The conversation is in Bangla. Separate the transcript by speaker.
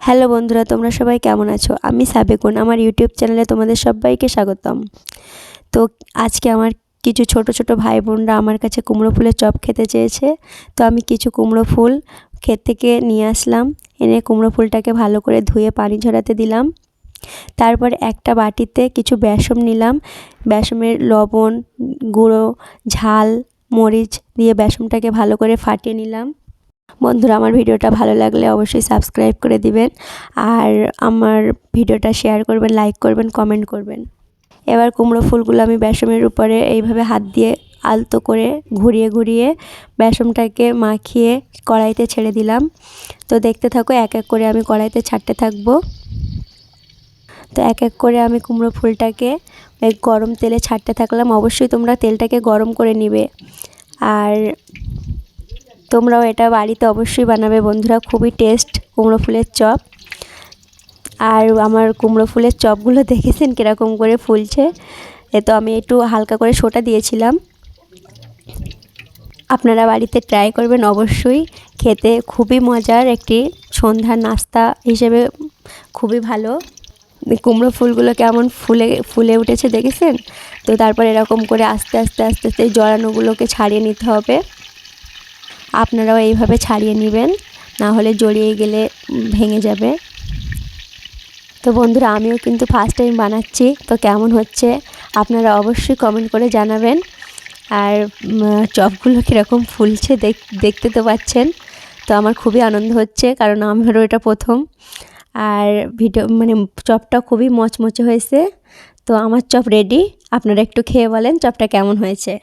Speaker 1: হ্যালো বন্ধুরা, তোমরা সবাই কেমন আছো? আমি সাবেকুন, আমার ইউটিউব চ্যানেলে তোমাদের সবাইকে স্বাগতম। তো আজকে আমার কিছু ছোট ছোট ভাই বোনরা আমার কাছে কুমড়ো ফুলের চপ খেতে চেয়েছে। তো আমি কিছু কুমড়ো ফুল ক্ষেত থেকে নিয়ে আসলাম, এনে কুমড়ো ফুলটাকে ভালো করে ধুয়ে পানি ঝরাতে দিলাম। তারপর একটা বাটিতে কিছু বেসন নিলাম, বেসনের লবণ, গুঁড়ো, ঝাল, মরিচ দিয়ে বেসনটাকে ভালো করে ফাটিয়ে নিলাম। বন্ধুরা, আমার ভিডিওটা ভালো লাগলে অবশ্যই সাবস্ক্রাইব করে দিবেন আর আমার ভিডিওটা শেয়ার করবেন, লাইক করবেন, কমেন্ট করবেন। এবার কুমড়ো ফুলগুলো আমি বেসনের উপরে এইভাবে হাত দিয়ে আলতো করে ঘুরিয়ে ঘুরিয়ে বেসনটাকে মাখিয়ে কড়াইতে ছেড়ে দিলাম। তো দেখতে থাকো, এক এক করে আমি কড়াইতে ছাড়তে থাকবো। তো এক এক করে আমি কুমড়ো ফুলটাকে গরম তেলে ছাড়তে থাকলাম। অবশ্যই তোমরা তেলটাকে গরম করে নিবে আর তোমরাও এটা বাড়িতে অবশ্যই বানাবে বন্ধুরা, খুবই টেস্ট কুমড়ো ফুলের চপ। আর আমার কুমড়ো ফুলের চপগুলো দেখেছেন কীরকম করে ফুলছে। তো আমি একটু হালকা করে সোটা দিয়েছিলাম। আপনারা বাড়িতে ট্রাই করবেন অবশ্যই, খেতে খুবই মজার, একটি সন্ধ্যার নাস্তা হিসেবে খুবই ভালো। কুমড়ো ফুলগুলো কেমন ফুলে ফুলে উঠেছে দেখেছেন? তো তারপর এরকম করে আস্তে আস্তে আস্তে আস্তে জড়ানোগুলোকে ছাড়িয়ে নিতে হবে। আপনারাও এইভাবে ছাড়িয়ে নেবেন, না হলে জড়িয়ে গেলে ভেঙে যাবে। তো বন্ধুরা, আমিও কিন্তু ফার্স্ট টাইম বানাচ্ছি, তো কেমন হচ্ছে আপনারা অবশ্যই কমেন্ট করে জানাবেন। আর চপগুলো কীরকম ফুলছে দেখতে তো পাচ্ছেন। তো আমার খুবই আনন্দ হচ্ছে, কারণ আমারও এটা প্রথম। আর চপটা খুবই মচমচে হয়েছে। তো আমার চপ রেডি, আপনারা একটু খেয়ে বলেন চপটা কেমন হয়েছে।